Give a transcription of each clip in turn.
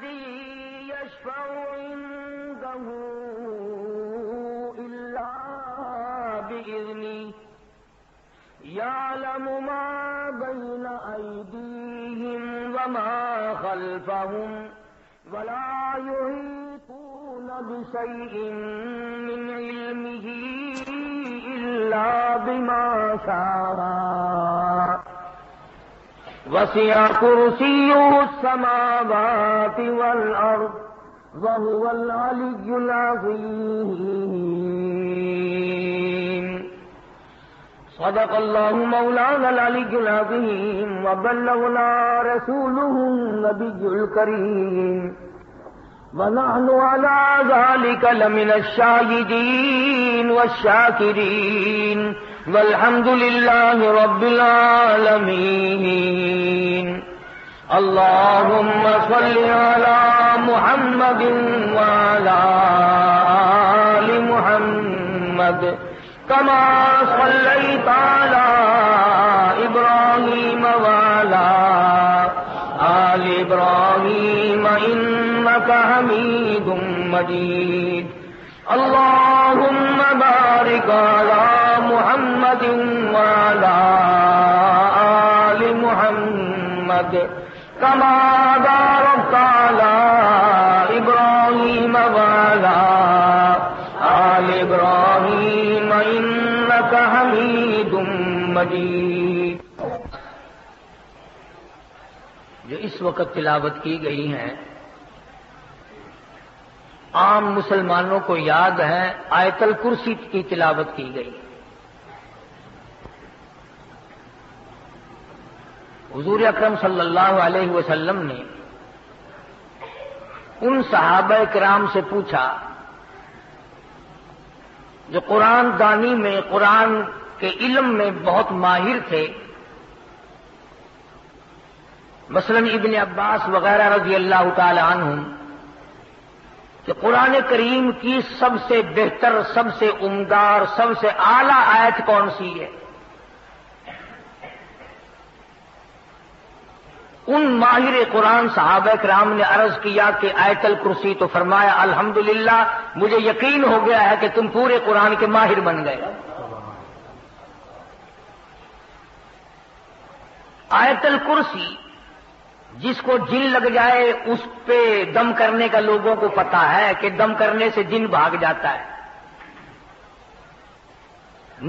يشفع عنده إلا بإذنه يعلم ما بين أيديهم وما خلفهم ولا يحيطون بشيء من علمه إلا بما شاء وسع كرسيه السماوات والأرض وهو العلي العظيم صدق الله مولانا العلي العظيم وبلغنا رسوله النبي الكريم ونحن على ذلك لمن الشاهدين والشاكرين والحمد لله رب العالمين اللهم صل على محمد وعلى آل محمد كما صليت على إبراهيم وعلى آل إبراهيم إنك حميد مجيد اللهم بارك على محمد وعلى آل محمد كما باركت على إبراهيم وعلى آل إبراهيم إنك حميد مجيد. جو اس وقت تلاوت کی گئی ہیں عام مسلمانوں کو یاد ہے، آیت الکرسی کی تلاوت کی گئی. حضور اکرم صلی اللہ علیہ وسلم نے ان صحابہ کرام سے پوچھا جو قرآن دانی میں، قرآن کے علم میں بہت ماہر تھے، مثلا ابن عباس وغیرہ رضی اللہ تعالی عنہم، کہ قرآن کریم کی سب سے بہتر، سب سے عمدہ اور سب سے اعلیٰ آیت کون سی ہے؟ ان ماہر قرآن صحابہ کرام نے عرض کیا کہ آیت الکرسی، تو فرمایا الحمدللہ مجھے یقین ہو گیا ہے کہ تم پورے قرآن کے ماہر بن گئے. آیت الکرسی جس کو جن لگ جائے اس پہ دم کرنے کا لوگوں کو پتا ہے کہ دم کرنے سے جن بھاگ جاتا ہے.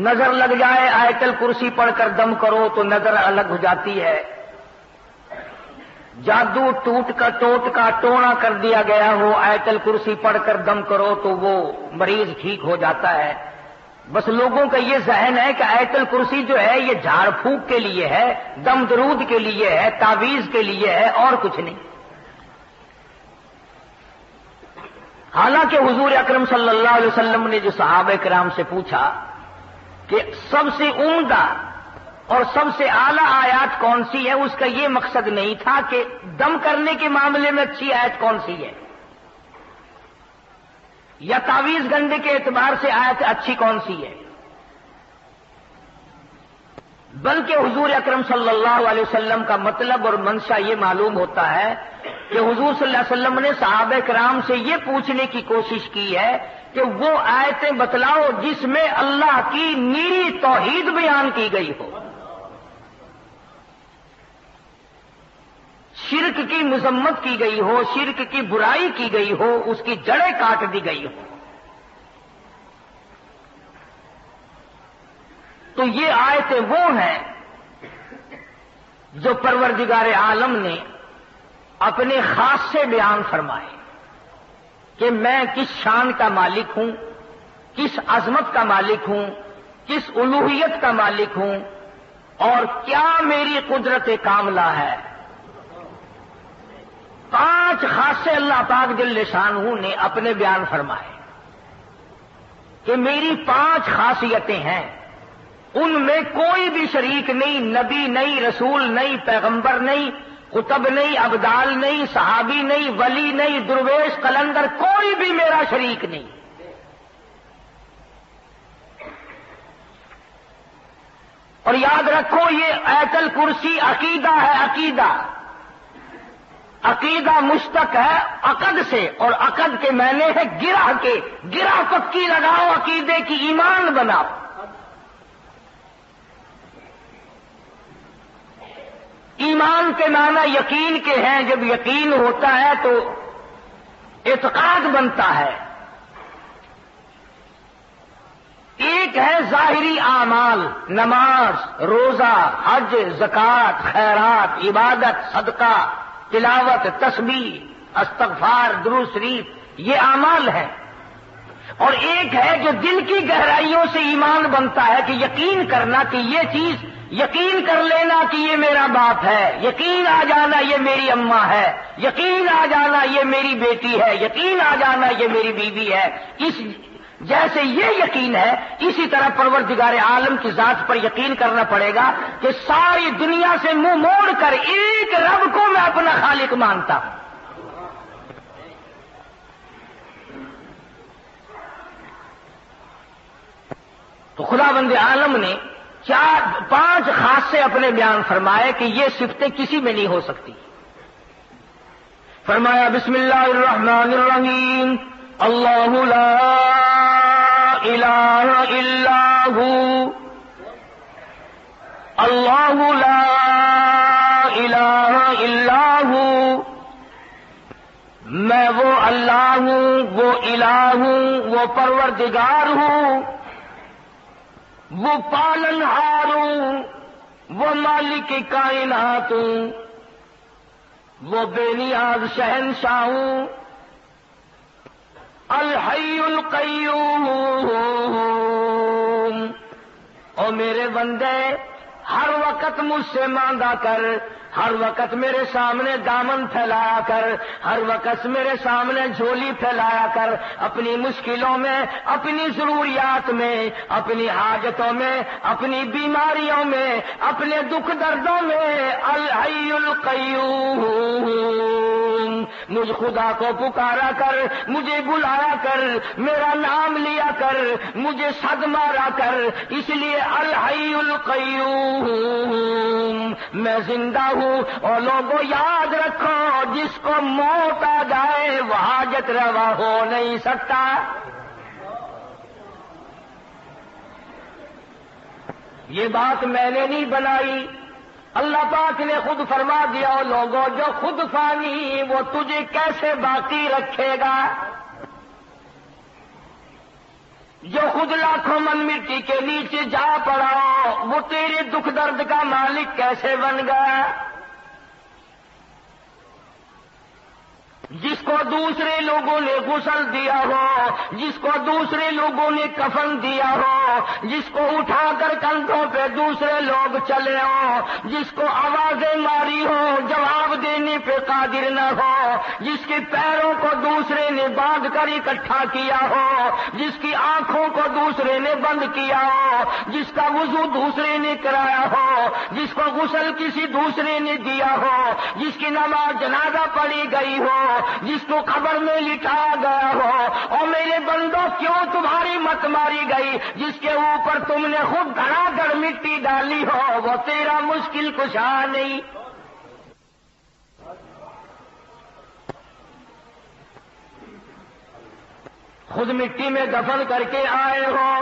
نظر لگ جائے آیت الکرسی پڑھ کر دم کرو تو نظر الگ ہو جاتی ہے. جادو ٹوٹ کا ٹونا کر دیا گیا ہو، آیت الکرسی پڑھ کر دم کرو تو وہ مریض ٹھیک ہو جاتا ہے. بس لوگوں کا یہ ذہن ہے کہ آیت الکرسی جو ہے یہ جھاڑ پھونک کے لیے ہے، دم درود کے لیے ہے، تعویذ کے لیے ہے، اور کچھ نہیں. حالانکہ حضور اکرم صلی اللہ علیہ وسلم نے جو صحابہ کرام سے پوچھا کہ سب سے عمدہ اور سب سے اعلیٰ آیات کون سی ہے، اس کا یہ مقصد نہیں تھا کہ دم کرنے کے معاملے میں اچھی آیت کون سی ہے یا تعویذ گنڈے کے اعتبار سے آیت اچھی کون سی ہے، بلکہ حضور اکرم صلی اللہ علیہ وسلم کا مطلب اور منشا یہ معلوم ہوتا ہے کہ حضور صلی اللہ علیہ وسلم نے صحابہ کرام سے یہ پوچھنے کی کوشش کی ہے کہ وہ آیتیں بتلاؤ جس میں اللہ کی نیری توحید بیان کی گئی ہو، شرک کی مذمت کی گئی ہو، شرک کی برائی کی گئی ہو، اس کی جڑیں کاٹ دی گئی ہو. تو یہ آیتیں وہ ہیں جو پروردگار عالم نے اپنے خاص سے بیان فرمائے کہ میں کس شان کا مالک ہوں، کس عظمت کا مالک ہوں، کس الوہیت کا مالک ہوں، اور کیا میری قدرت کاملہ ہے. 5 خاصے اللہ پاک جل شانہ نے اپنے بیان فرمائے کہ میری 5 خاصیتیں ہیں، ان میں کوئی بھی شریک نہیں، نبی نہیں، رسول نہیں، پیغمبر نہیں، قطب نہیں، ابدال نہیں، صحابی نہیں، ولی نہیں، درویش، قلندر، کوئی بھی میرا شریک نہیں. اور یاد رکھو یہ آیت الکرسی عقیدہ ہے، عقیدہ. عقیدہ مشتق ہے عقد سے، اور عقد کے معنی ہے گرہ کے، گرہ پکی لگاؤ عقیدے کی، ایمان بناؤ۔ ایمان کے معنی یقین کے ہیں، جب یقین ہوتا ہے تو اعتقاد بنتا ہے۔ ایک ہے ظاہری اعمال، نماز، روزہ، حج، زکوٰۃ، خیرات، عبادت، صدقہ، تلاوت، تسبیح، استغفار، درود شریف، یہ اعمال ہیں۔ اور ایک ہے جو دل کی گہرائیوں سے ایمان بنتا ہے کہ یقین کرنا کہ یہ چیز، یقین کر لینا کہ یہ میرا باپ ہے، یقین آ جانا یہ میری اماں ہے، یقین آ جانا یہ میری بیٹی ہے، یقین آ جانا یہ میری بیوی ہے۔ اس جیسے یہ یقین ہے، اسی طرح پروردگار عالم کی ذات پر یقین کرنا پڑے گا کہ ساری دنیا سے منہ موڑ کر ایک رب کو میں اپنا خالق مانتا ہوں۔ تو خدا بند عالم نے 5 خاصے اپنے بیان فرمائے کہ یہ صفتیں کسی میں نہیں ہو سکتی۔ فرمایا بسم اللہ الرحمن الرحیم، اللہ لا الہ الا ہو، اللہ لا الہ الا ہو، میں وہ اللہ ہوں، وہ الہ ہوں، وہ پروردگار ہوں، وہ پالنہار ہوں، وہ مالک کائنات ہوں، وہ بے نیاز شہنشاہ ہوں، الحی القیوم۔ او میرے بندے، ہر وقت مجھ سے مانگا کر، ہر وقت میرے سامنے دامن پھیلایا کر، ہر وقت میرے سامنے جھولی پھیلایا کر، اپنی مشکلوں میں، اپنی ضروریات میں، اپنی حاجتوں میں، اپنی بیماریوں میں، اپنے دکھ دردوں میں۔ الحی القیوم، مجھ خدا کو پکارا کر، مجھے بلایا کر، میرا نام لیا کر، مجھے صد مارا کر، اس لیے الحی القیوم، میں زندہ ہوں۔ اور لوگوں یاد رکھو، جس کو موت آ جائے وہ حاجت روا ہو نہیں سکتا۔ یہ بات میں نے نہیں بنائی، اللہ پاک نے خود فرما دیا۔ لوگوں جو خود فانی وہ تجھے کیسے باقی رکھے گا؟ جو خود لاکھوں من مٹی کے نیچے جا پڑا وہ تیرے دکھ درد کا مالک کیسے بن گیا؟ جس کو دوسرے لوگوں نے غسل دیا ہو، جس کو دوسرے لوگوں نے کفن دیا ہو، جس کو اٹھا کر کندھوں پہ دوسرے لوگ چلے ہوں، جس کو آوازیں ماری ہو جواب دینے پہ قادر نہ ہو، جس کے پیروں کو دوسرے نے باندھ کر اکٹھا کیا ہو، جس کی آنکھوں کو دوسرے نے بند کیا ہو، جس کا وضو دوسرے نے کرایا ہو، جس کو غسل کسی دوسرے نے دیا ہو، جس کی نماز جنازہ پڑھی گئی ہو، جس کو قبر میں لٹایا گیا ہو۔ اور میرے بندوں، کیوں تمہاری مت ماری گئی؟ جس کے اوپر تم نے خود دھڑا کر مٹی ڈالی ہو وہ تیرا مشکل کشا نہیں۔ خود مٹی میں دفن کر کے آئے ہو،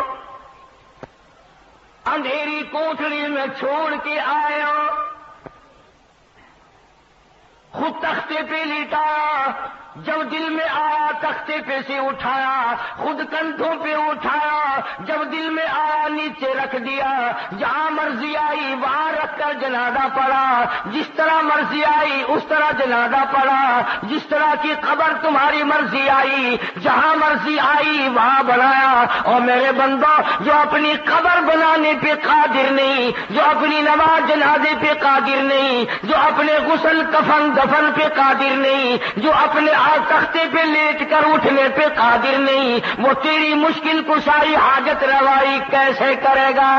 اندھیری کوٹھڑی میں چھوڑ کے آئے ہو، خود تختے پہ لیٹایا، جب دل میں آیا تختے پہ سے اٹھایا، خود کندھوں پہ اٹھایا، جب دل میں آیا نیچے رکھ دیا، جہاں مرضی آئی وہاں رکھ کر جنازہ پڑا، جس طرح مرضی آئی اس طرح جنازہ پڑا، جس طرح کی قبر تمہاری مرضی آئی جہاں مرضی آئی وہاں بنایا۔ اور میرے بندوں، جو اپنی قبر بنانے پہ قادر نہیں، جو اپنی نماز جنازے پہ قادر نہیں، جو اپنے غسل کفن دفن پہ قادر نہیں، جو اپنے تختے پہ لیٹ کر اٹھنے پہ قادر نہیں، وہ تیری مشکل کشائی حاجت روائی کیسے کرے گا؟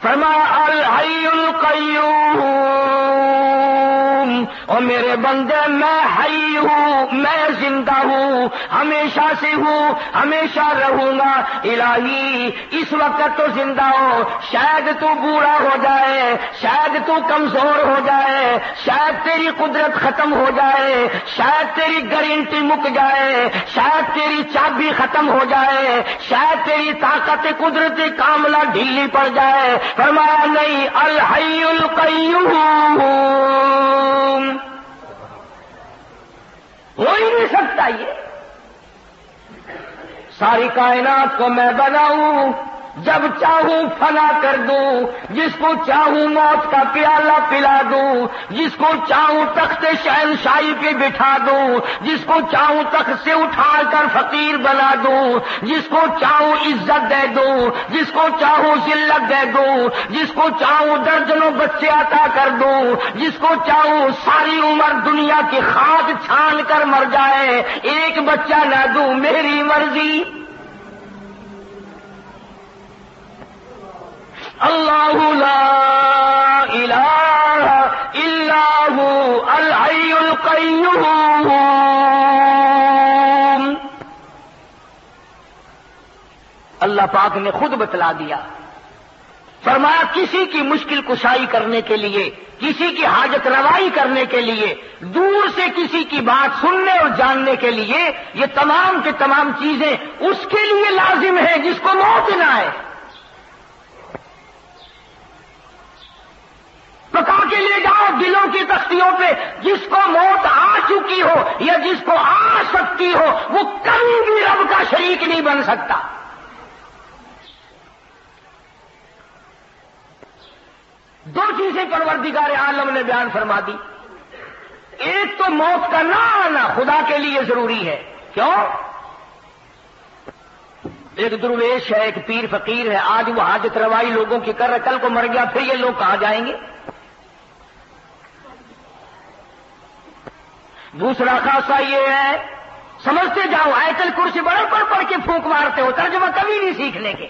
فرمایا الحی القیوم، اور میرے بندے میں حی ہوں، میں زندہ ہوں، ہمیشہ سے ہوں، ہمیشہ رہوں گا۔ الہی اس وقت تو زندہ ہو، شاید تو بوڑھا ہو جائے، شاید تو کمزور ہو جائے، شاید تیری قدرت ختم ہو جائے، شاید تیری گارنٹی مک جائے، شاید تیری چابی ختم ہو جائے، شاید تیری طاقت قدرت کاملہ ڈھیلی پڑ جائے۔ فرمایا نہیں، الحی القیوم، ہو ہی نہیں سکتا یہ۔ ساری کائنات کو میں بناؤں، جب چاہوں فنا کر دوں، جس کو چاہوں موت کا پیالہ پلا دوں، جس کو چاہوں تخت شہنشاہی پہ بٹھا دوں، جس کو چاہوں تخت سے اٹھا کر فقیر بنا دوں، جس کو چاہوں عزت دے دوں، جس کو چاہوں ذلت دے دوں، جس کو چاہوں درجنوں بچے عطا کر دوں، جس کو چاہوں ساری عمر دنیا کی خاک چھان کر مر جائے، ایک بچہ نہ دوں، میری مرضی۔ اللہ لا الہ الا هو الحی القیوم۔ اللہ پاک نے خود بتلا دیا، فرمایا کسی کی مشکل کشائی کرنے کے لیے، کسی کی حاجت روائی کرنے کے لیے، دور سے کسی کی بات سننے اور جاننے کے لیے، یہ تمام کے تمام چیزیں اس کے لیے لازم ہیں جس کو موت نہ آئے۔ پکا کے لے جاؤ دلوں کی تختیوں پہ، جس کو موت آ چکی ہو یا جس کو آ سکتی ہو، وہ کبھی بھی رب کا شریک نہیں بن سکتا۔ دو چیزیں پروردگار عالم نے بیان فرما دی، ایک تو موت کا نہ آنا خدا کے لیے ضروری ہے۔ کیوں؟ ایک درویش ہے، ایک پیر فقیر ہے، آج وہ حاجت روائی لوگوں کی کر رہا، کل کو مر گیا، پھر یہ لوگ کہاں جائیں گے؟ دوسرا خاصہ یہ ہے، سمجھتے جاؤ، آیت الکرسی بڑے پڑھ پڑھ کے پھونک مارتے ہو، ترجمہ کبھی نہیں سیکھنے کے،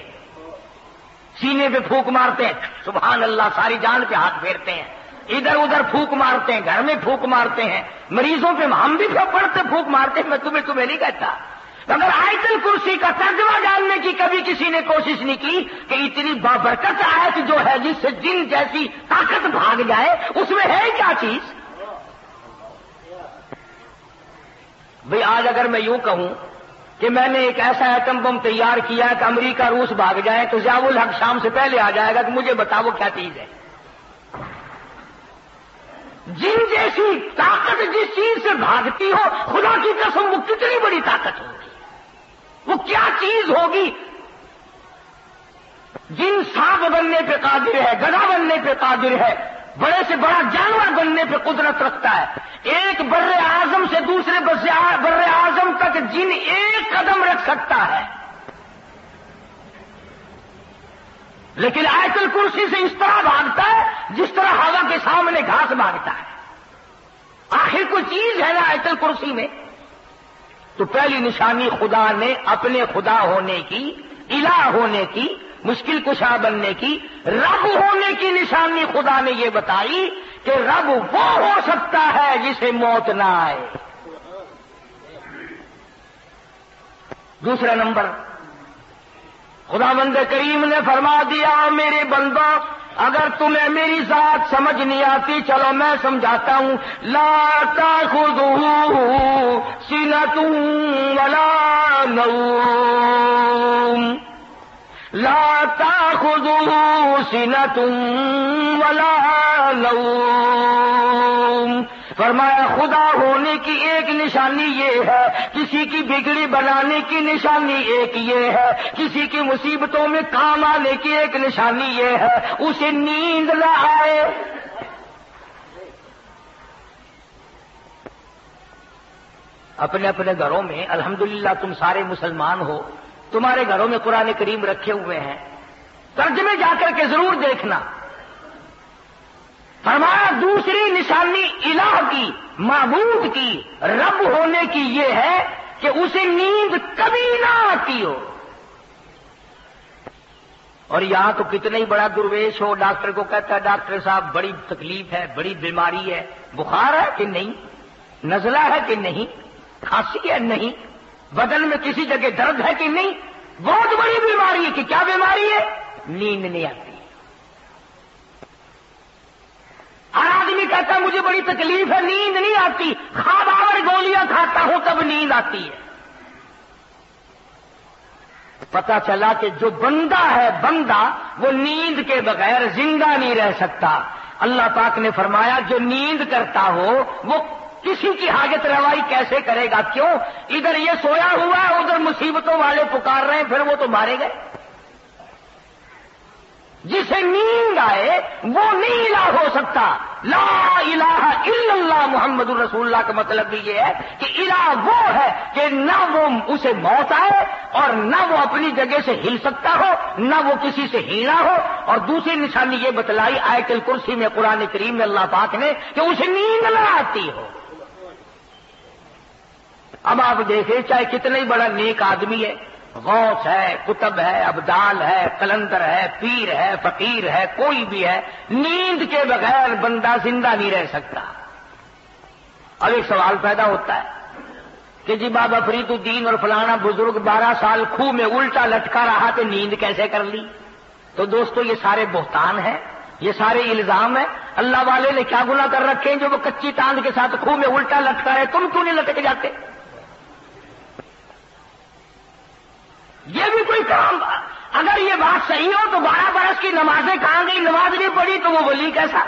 سینے پہ پھونک مارتے ہیں، سبحان اللہ، ساری جان پہ ہاتھ پھیرتے ہیں، ادھر ادھر پھونک مارتے ہیں، گھر میں پھونک مارتے ہیں، مریضوں پہ ہم بھی پڑھتے پھونک مارتے ہیں، میں تمہیں نہیں کہتا۔ اگر آیت الکرسی کا ترجمہ جاننے کی کبھی کسی نے کوشش نہیں کی کہ اتنی بابرکت آیت جو ہے جس سے جن جیسی طاقت بھاگ جائے، اس میں ہے کیا چیز؟ بھئی آج اگر میں یوں کہوں کہ میں نے ایک ایسا ایٹم بم تیار کیا کہ امریکہ روس بھاگ جائے تو ضیاء الحق شام سے پہلے آ جائے گا کہ مجھے بتاؤ وہ کیا چیز ہے۔ جن جیسی طاقت جس چیز سے بھاگتی ہو، خدا کی قسم وہ کتنی بڑی طاقت ہوگی، وہ کیا چیز ہوگی؟ جن سانپ بننے پہ قادر ہے، گدھا بننے پہ قادر ہے، بڑے سے بڑا جانور بننے پہ قدرت رکھتا ہے، ایک بر اعظم سے دوسرے بر اعظم تک جن ایک قدم رکھ سکتا ہے، لیکن آیت الکرسی سے اس طرح بھاگتا ہے جس طرح ہوا کے سامنے گھاس بھاگتا ہے۔ آخر کوئی چیز ہے نا آیت الکرسی میں۔ تو پہلی نشانی خدا نے اپنے خدا ہونے کی، الہ ہونے کی، مشکل کشا بننے کی، رب ہونے کی نشانی خدا نے یہ بتائی کہ رب وہ ہو سکتا ہے جسے موت نہ آئے۔ دوسرا نمبر، خداوند کریم نے فرما دیا، میرے بندو اگر تمہیں میری ذات سمجھ نہیں آتی، چلو میں سمجھاتا ہوں۔ لا تأخذہ سنۃ ولا نوم، لا تأخذہ سنۃ ولا نوم۔ فرمایا خدا ہونے کی ایک نشانی یہ ہے، کسی کی بگڑی بنانے کی نشانی ایک یہ ہے، کسی کی مصیبتوں میں کام آنے کی ایک نشانی یہ ہے، اسے نیند نہ آئے۔ اپنے اپنے گھروں میں الحمدللہ تم سارے مسلمان ہو، تمہارے گھروں میں قرآن کریم رکھے ہوئے ہیں، ترجمے جا کر کے ضرور دیکھنا۔ فرمایا دوسری نشانی الہ کی، معبود کی، رب ہونے کی یہ ہے کہ اسے نیند کبھی نہ آتی ہو۔ اور یہاں تو کتنا ہی بڑا درویش ہو، ڈاکٹر کو کہتا ہے ڈاکٹر صاحب بڑی تکلیف ہے، بڑی بیماری ہے، بخار ہے کہ نہیں، نزلہ ہے کہ نہیں، کھانسی ہے نہیں، بدن میں کسی جگہ درد ہے کہ نہیں، بہت بڑی بیماری ہے کہ کیا بیماری ہے؟ نیند نہیں آتی۔ ہر آدمی کہتا ہے مجھے بڑی تکلیف ہے، نیند نہیں آتی، خواب آور گولیاں کھاتا ہوں تب نیند آتی ہے۔ پتا چلا کہ جو بندہ ہے بندہ وہ نیند کے بغیر زندہ نہیں رہ سکتا۔ اللہ پاک نے فرمایا جو نیند کرتا ہو وہ کسی کی حاجت روائی کیسے کرے گا؟ کیوں؟ ادھر یہ سویا ہوا ہے، ادھر مصیبتوں والے پکار رہے ہیں، پھر وہ تو مارے گئے۔ جسے نیند آئے وہ نہیں الہ ہو سکتا۔ لا الہ الا اللہ محمد الرسول اللہ کا مطلب بھی یہ ہے کہ الہ وہ ہے کہ نہ وہ اسے موت آئے اور نہ وہ اپنی جگہ سے ہل سکتا ہو، نہ وہ کسی سے ہیلا ہو۔ اور دوسری نشانی یہ بتلائی آیت الکرسی میں قرآن کریم میں اللہ پاک نے کہ اسے نیند نہ آتی ہو۔ اب آپ دیکھیں چاہے کتنا ہی بڑا نیک آدمی ہے، غوث ہے، قطب ہے، ابدال ہے، قلندر ہے، پیر ہے، فقیر ہے، کوئی بھی ہے، نیند کے بغیر بندہ زندہ نہیں رہ سکتا۔ اب ایک سوال پیدا ہوتا ہے کہ جی بابا فرید الدین اور فلانا بزرگ 12 سال کھوہ میں الٹا لٹکا رہا تو نیند کیسے کر لی؟ تو دوستو یہ سارے بہتان ہیں، یہ سارے الزام ہیں۔ اللہ والے نے کیا گناہ کر رکھے ہیں جو وہ کچی تاند کے ساتھ کھوہ میں الٹا لٹکا رہے؟ تم کیوں نہیں لٹک جاتے؟ یہ بھی کوئی کام؟ اگر یہ بات صحیح ہو تو 12 برس کی نمازیں کہاں گئی؟ نماز نہیں پڑھی تو وہ ولی کیسا؟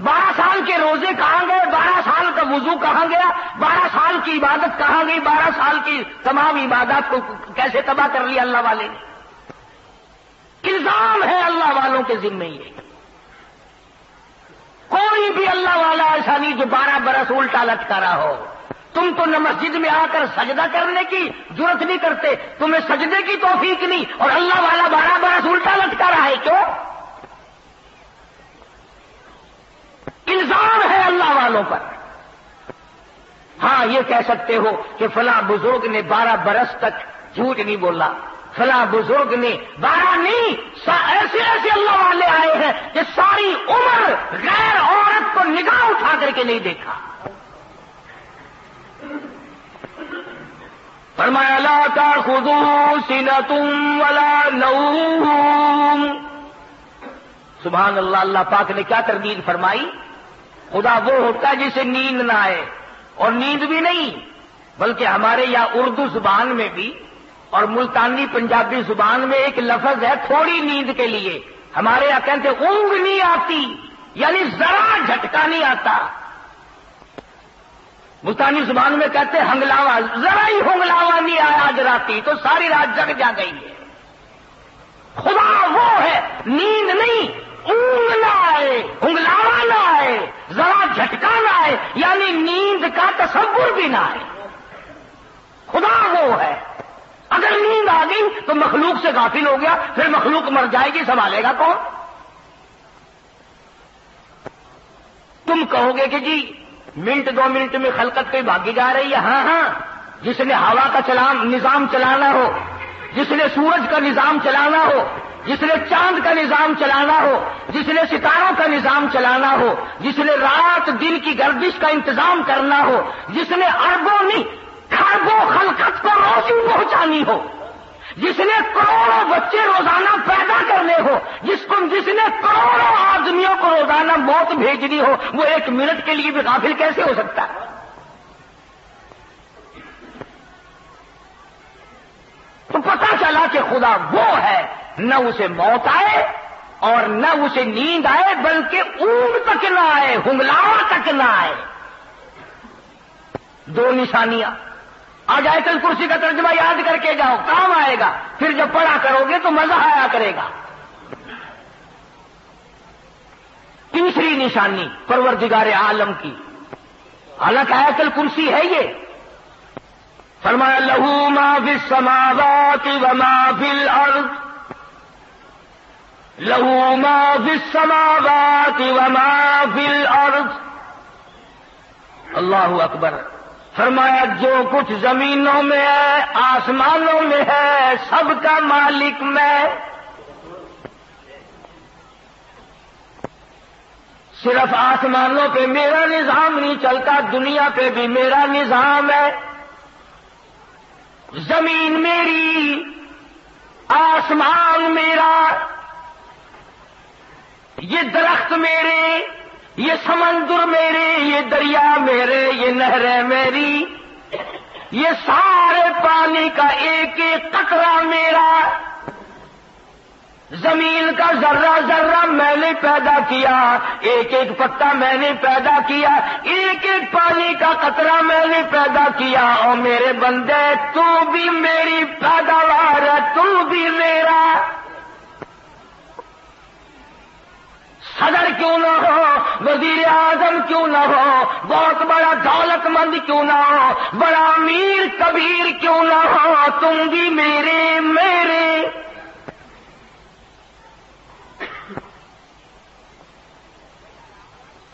12 سال کے روزے کہاں گئے؟ 12 سال کا وضو کہاں گیا؟ 12 سال کی عبادت کہاں گئی؟ 12 سال کی تمام عبادات کو کیسے تباہ کر لیا اللہ والے نے؟ الزام ہے اللہ والوں کے ذمہ یہ۔ کوئی بھی اللہ والا ایسا نہیں جو 12 برس الٹا لٹکا رہا ہو۔ تم تو نہ مسجد میں آ کر سجدہ کرنے کی جرت نہیں کرتے، تمہیں سجدے کی توفیق نہیں، اور اللہ والا 12 برس الٹا لٹکا رہا ہے، کیوں؟ الزام ہے اللہ والوں پر۔ ہاں یہ کہہ سکتے ہو کہ فلاں بزرگ نے 12 برس تک جھوٹ نہیں بولا، فلاں بزرگ نے 12 نہیں، ایسے ایسے اللہ والے آئے ہیں کہ ساری عمر غیر عورت کو نگاہ اٹھا کر کے نہیں دیکھا۔ فرمایا لا تأخذوا سنة ولا نوم۔ سبحان اللہ، اللہ پاک نے کیا تردید فرمائی؟ خدا وہ ہوتا ہے جسے نیند نہ آئے، اور نیند بھی نہیں بلکہ ہمارے یہاں اردو زبان میں بھی اور ملتانی پنجابی زبان میں ایک لفظ ہے تھوڑی نیند کے لیے۔ ہمارے یہاں کہتے اونگ نہیں آتی، یعنی ذرا جھٹکا نہیں آتا۔ ملتانی زبان میں کہتے ہنگلاوا، ذرا ہی ہنگلاوا نہیں آیا آج راتی تو ساری رات جگ جا گئی ہے۔ خدا وہ ہے نیند نہیں، اونگ نہ آئے، ہنگلاوا نہ آئے، ذرا جھٹکا نہ آئے، یعنی نیند کا تصور بھی نہ آئے۔ خدا وہ ہے۔ اگر نیند آ گئی تو مخلوق سے غافل ہو گیا، پھر مخلوق مر جائے گی، سنبھالے گا کون؟ تم کہو گے کہ جی منٹ 2 منٹ میں خلقت پہ بھاگی جا رہی ہے۔ ہاں ہاں، جس نے ہوا کا نظام چلانا ہو، جس نے سورج کا نظام چلانا ہو، جس نے چاند کا نظام چلانا ہو، جس نے ستاروں کا نظام چلانا ہو، جس نے رات دن کی گردش کا انتظام کرنا ہو، جس نے اربوں نہیں کھربوں خلقت کو روزی پہنچانی ہو، جس نے کروڑوں بچے روزانہ پیدا کرنے ہو، جس نے کروڑوں آدمیوں کو روزانہ موت بھیجنی ہو، وہ 1 منٹ کے لیے بھی غافل کیسے ہو سکتا ہے؟ تو پتہ چلا کہ خدا وہ ہے، نہ اسے موت آئے اور نہ اسے نیند آئے، بلکہ اونگ تک نہ آئے، ہنگلاوا تک نہ آئے۔ 2 نشانیاں۔ آج آیت الکرسی کا ترجمہ یاد کر کے جاؤ، کام آئے گا، پھر جب پڑھا کرو گے تو مزہ آیا کرے گا۔ تیسری نشانی پروردگار عالم کی، حالانکہ آیت الکرسی ہے یہ، فرمایا لہو ما فی السماوات وما فی الارض، لہو ما فی السماوات وما فی الارض۔ اللہ اکبر۔ فرمایا جو کچھ زمینوں میں ہے آسمانوں میں ہے سب کا مالک میں، صرف آسمانوں پہ میرا نظام نہیں چلتا، دنیا پہ بھی میرا نظام ہے، زمین میری، آسمان میرا، یہ درخت میرے، یہ سمندر میرے، یہ دریا میرے، یہ نہریں میری، یہ سارے پانی کا ایک ایک قطرہ میرا، زمین کا ذرہ ذرہ میں نے پیدا کیا، ایک ایک پتا میں نے پیدا کیا، ایک ایک پانی کا قطرہ میں نے پیدا کیا، اور میرے بندے تو بھی میری پیداوار ہے، تو بھی میرا، صدر کیوں نہ ہو، وزیر اعظم کیوں نہ ہو، بہت بڑا دولت مند کیوں نہ ہو، بڑا امیر کبیر کیوں نہ ہو، تم بھی میرے میرے،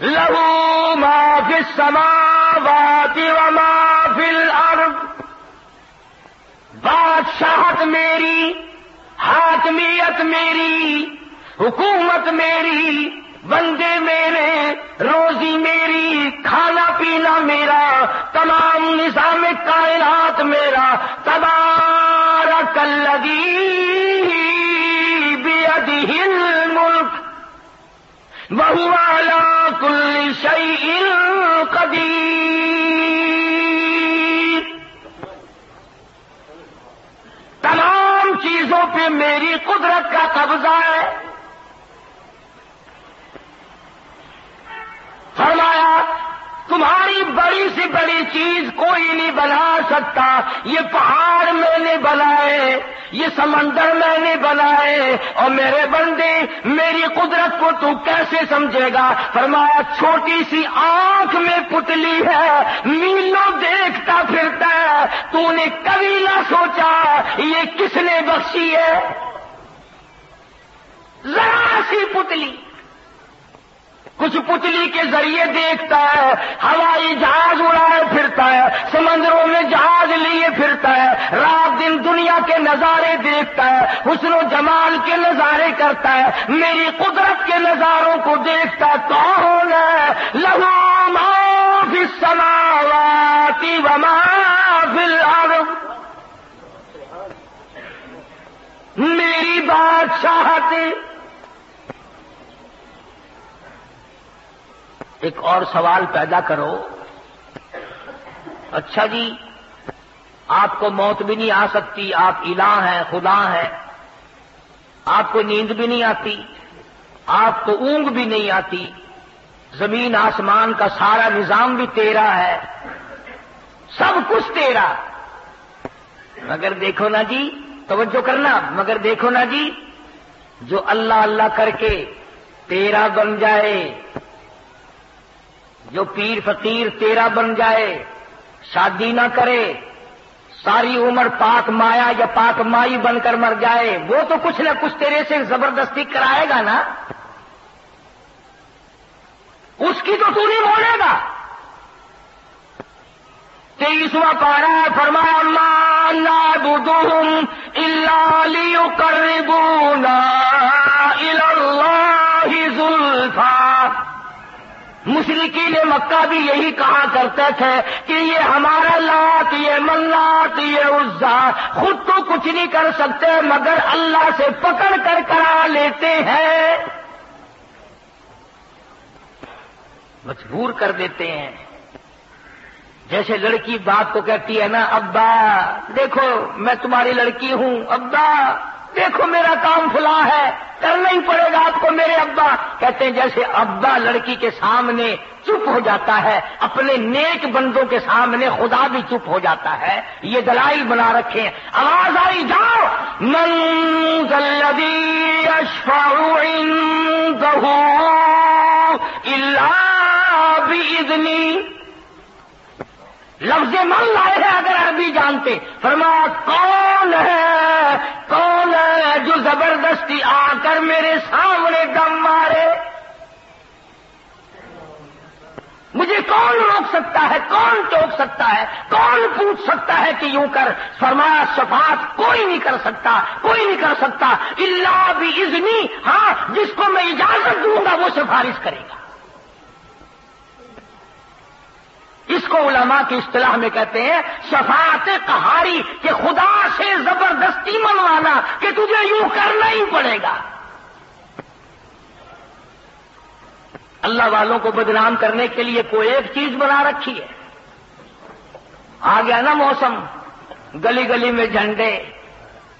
لہو ما فی السماوات وما فی الارض، بادشاہت میری، حاکمیت میری، حکومت میری، بندے میرے، روزی میری، کھانا پینا میرا، تمام نظام کائنات میرا، تبارک الذی بیدہ الملک وہو علی کل شیء قدیر، تمام چیزوں پہ میری قدرت کا قبضہ ہے۔ فرمایا تمہاری بڑی سے بڑی چیز کوئی نہیں بنا سکتا، یہ پہاڑ میں نے بنائے، یہ سمندر میں نے بنائے، اور میرے بندے میری قدرت کو تو کیسے سمجھے گا؟ فرمایا چھوٹی سی آنکھ میں پتلی ہے، میلوں دیکھتا پھرتا ہے، تو نے کبھی نہ سوچا یہ کس نے بخشی ہے؟ ذرا سی پتلی، کچھ پتلی کے ذریعے دیکھتا ہے، ہوائی جہاز اڑائے پھرتا ہے، سمندروں میں جہاز لیے پھرتا ہے، رات دن دنیا کے نظارے دیکھتا ہے، حسن و جمال کے نظارے کرتا ہے، میری قدرت کے نظاروں کو دیکھتا ہے۔ کون ہے؟ لہو ما فی السماوات وما فی الارض، میری بادشاہت۔ ایک اور سوال پیدا کرو، اچھا جی آپ کو موت بھی نہیں آ سکتی، آپ الہ ہیں، خدا ہیں، آپ کو نیند بھی نہیں آتی، آپ کو اونگ بھی نہیں آتی، زمین آسمان کا سارا نظام بھی تیرا ہے، سب کچھ تیرا، مگر دیکھو نا جی، توجہ کرنا، مگر دیکھو نا جی، جو اللہ اللہ کر کے تیرا بن جائے، جو پیر فقیر تیرا بن جائے، شادی نہ کرے، ساری عمر پاک مایا یا پاک مائی بن کر مر جائے، وہ تو کچھ نہ کچھ تیرے سے زبردستی کرائے گا نا، اس کی تو نہیں بولے گا۔ 23واں پارہ ہے، فرمایا ما نعبدهم الا لیقربونا الی اللہ زلفی، مشرکین مکہ بھی یہی کہا کرتے تھے کہ یہ ہمارا لات، یہ منات، یہ عزا خود تو کچھ نہیں کر سکتے مگر اللہ سے پکڑ کر کرا لیتے ہیں، مجبور کر دیتے ہیں۔ جیسے لڑکی باپ کو کہتی ہے نا، ابا دیکھو میں تمہاری لڑکی ہوں، ابا دیکھو میرا کام فلاں ہے، کرنا ہی پڑے گا آپ کو میرے ابا۔ کہتے ہیں جیسے ابا لڑکی کے سامنے چپ ہو جاتا ہے، اپنے نیک بندوں کے سامنے خدا بھی چپ ہو جاتا ہے۔ یہ دلائل بنا رکھے ہیں۔ آواز آئی جاؤ، من ذا الذی یشفع عنده الا باذنہ، لفظ من لائے ہیں اگر عربی جانتے، فرمایا کون ہے جو زبردستی آ کر میرے سامنے دم مارے، مجھے کون روک روک سکتا ہے؟ کون ٹوک سکتا ہے؟ کون پوچھ سکتا ہے کہ یوں کر؟ فرمایا شفاعت کوئی نہیں کر سکتا، کوئی نہیں کر سکتا الا باذنی، ہاں جس کو میں اجازت دوں گا وہ سفارش کرے گا۔ اس کو علماء کی اصطلاح میں کہتے ہیں شفاعت قہاری، کہ خدا سے زبردستی منوانا کہ تجھے یوں کرنا ہی پڑے گا۔ اللہ والوں کو بدنام کرنے کے لیے کوئی ایک چیز بنا رکھی ہے۔ آ گیا نا موسم، گلی گلی میں جھنڈے،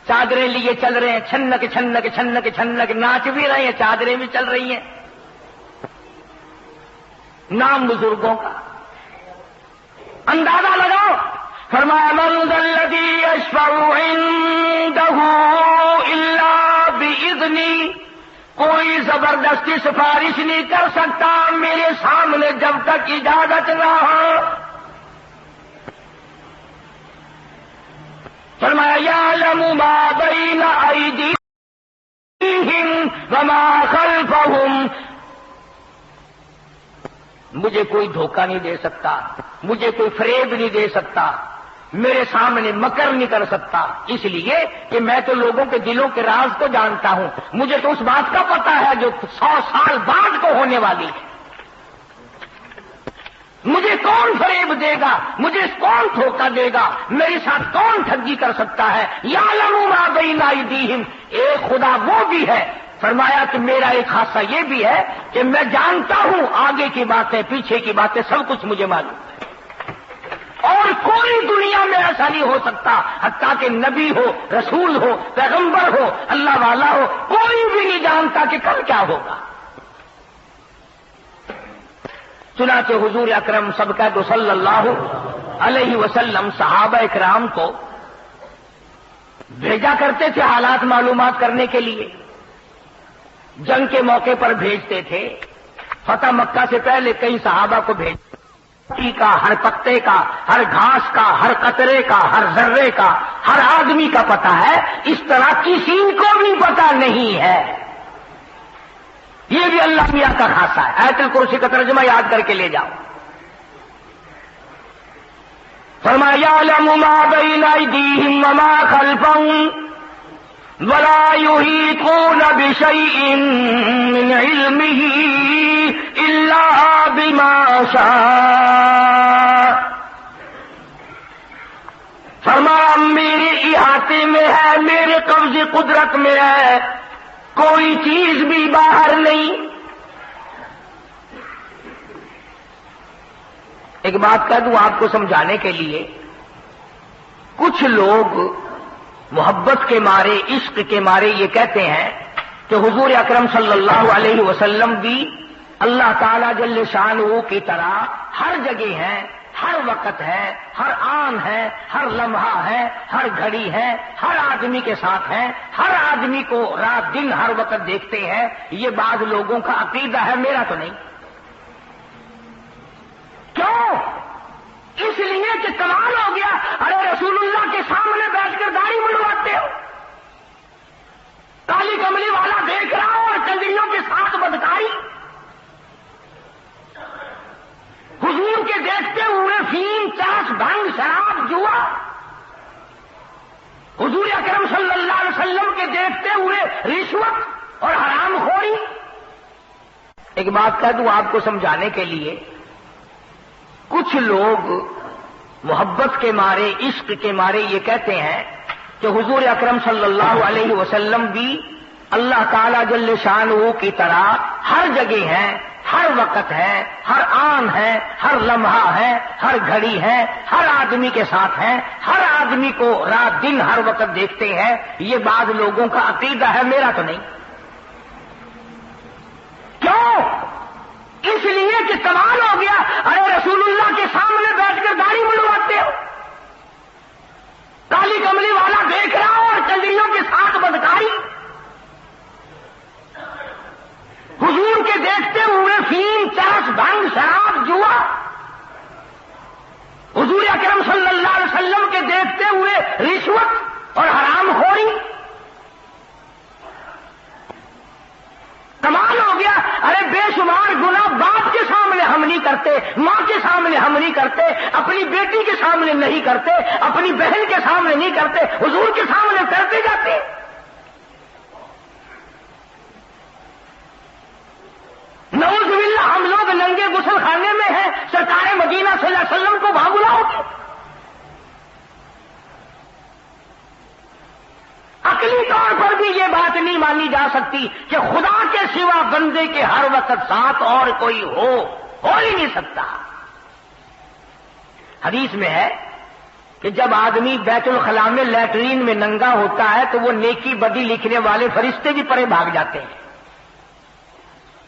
چادریں لیے چل رہے ہیں، چھنک چھنک چھنک چھنک، ناچ بھی رہے ہیں، چادریں بھی چل رہی ہیں، نام بزرگوں کا اندازہ لگاؤ۔ فرمایا من ذا الذی یشفع عنده الا باذنی، کوئی زبردستی سفارش نہیں کر سکتا میرے سامنے جب تک اجازت نہ ہو۔ فرمایا یعلم ما بین ایدیہم وما خلفہم، مجھے کوئی دھوکہ نہیں دے سکتا، مجھے کوئی فریب نہیں دے سکتا، میرے سامنے مکر نہیں کر سکتا، اس لیے کہ میں تو لوگوں کے دلوں کے راز کو جانتا ہوں، مجھے تو اس بات کا پتا ہے جو 100 سال بعد کو ہونے والی ہے۔ مجھے کون فریب دے گا، مجھے کون دھوکہ دے گا، میرے ساتھ کون ٹھگی کر سکتا ہے؟ یعلم ما بین ایدیہم، ایک خدا وہ بھی ہے۔ فرمایا کہ میرا ایک خاصہ یہ بھی ہے کہ میں جانتا ہوں آگے کی باتیں، پیچھے کی باتیں، سب کچھ مجھے معلوم ہے، اور کوئی دنیا میں ایسا نہیں ہو سکتا، حتیٰ کہ نبی ہو، رسول ہو، پیغمبر ہو، اللہ والا ہو، کوئی بھی نہیں جانتا کہ کل کیا ہوگا۔ چنانچہ حضور اکرم صبکہ صلی اللہ علیہ وسلم صحابہ اکرام کو بھیجا کرتے تھے حالات معلومات کرنے کے لیے، جنگ کے موقع پر بھیجتے تھے۔ فتح مکہ سے پہلے کئی صحابہ کو بھیجتے کا، ہر پتے کا، ہر گھاس کا، ہر قطرے کا، ہر ذرے کا، ہر آدمی کا پتہ ہے، اس طرح کسی کو بھی پتہ نہیں ہے۔ یہ بھی اللہ میاں کا خاصہ ہے۔ آیت الکرسی کا ترجمہ یاد کر کے لے جاؤ۔ فرمایا یعلم ما بین ایدیہم وما خلفہم ولا يحيطون بشيء من علمه الا بما شاء، فرمایا میرے احاطے میں ہے، میرے قبض قدرت میں ہے، کوئی چیز بھی باہر نہیں۔ ایک بات کہہ دوں آپ کو سمجھانے کے لیے، کچھ لوگ محبت کے مارے، عشق کے مارے یہ کہتے ہیں کہ حضور اکرم صلی اللہ علیہ وسلم بھی اللہ تعالی جل شانہ کی طرح ہر جگہ ہیں، ہر وقت ہے، ہر آن ہے، ہر لمحہ ہے، ہر گھڑی ہے، ہر آدمی کے ساتھ ہیں، ہر آدمی کو رات دن ہر وقت دیکھتے ہیں۔ یہ بعض لوگوں کا عقیدہ ہے، میرا تو نہیں۔ کیوں؟ اس لیے کہ کمال ہو گیا، ارے رسول اللہ کے سامنے بیٹھ کر داڑھی منڈواتے ہو، کالی کملی والا دیکھ رہا ہو اور کنجریوں کے ساتھ بدکاری، حضور کے دیکھتے ہوئے فیم، چاس، بھنگ، شراب، جوا، حضور اکرم صلی اللہ علیہ وسلم کے دیکھتے ہوئے رشوت اور حرام خوری۔ ایک بات کہہ دوں آپ کو سمجھانے کے لیے، کچھ لوگ محبت کے مارے، عشق کے مارے یہ کہتے ہیں کہ حضور اکرم صلی اللہ علیہ وسلم بھی اللہ تعالی جل شانہ کی طرح ہر جگہ ہیں، ہر وقت ہے، ہر آن ہے، ہر لمحہ ہے، ہر گھڑی ہے، ہر آدمی کے ساتھ ہیں، ہر آدمی کو رات دن ہر وقت دیکھتے ہیں۔ یہ بعض لوگوں کا عقیدہ ہے، میرا تو نہیں۔ کیوں؟ اس لیے کہ کمال ہو گیا، ارے رسول اللہ کے سامنے بیٹھ کر داڑھی منڈواتے ہو، کالی کملی والا دیکھ رہا ہو اور کنجریوں کے ساتھ بدکاری، حضور کے دیکھتے ہوئے فیم، چرس، بھنگ، شراب، جوا، حضور اکرم صلی اللہ علیہ وسلم کے دیکھتے ہوئے رشوت اور حرام خوری۔ کمال ہو گیا، ارے بے شمار گناہ باپ کے سامنے ہم نہیں کرتے، ماں کے سامنے ہم نہیں کرتے، اپنی بیٹی کے سامنے نہیں کرتے، اپنی بہن کے سامنے نہیں کرتے، حضور کے سامنے کرتے جاتے. نعوذ باللہ ہم لوگ ننگے غسل خانے میں ہیں، سرکار مدینہ صلی اللہ علیہ وسلم کو وہاں بلاؤ گے. عقلی طور پر بھی یہ بات نہیں مانی جا سکتی کہ خدا کے سوا بندے کے ہر وقت ساتھ اور کوئی ہو ہی نہیں سکتا. حدیث میں ہے کہ جب آدمی بیت الخلاء میں لیٹرین میں ننگا ہوتا ہے تو وہ نیکی بدی لکھنے والے فرشتے بھی پرے بھاگ جاتے ہیں،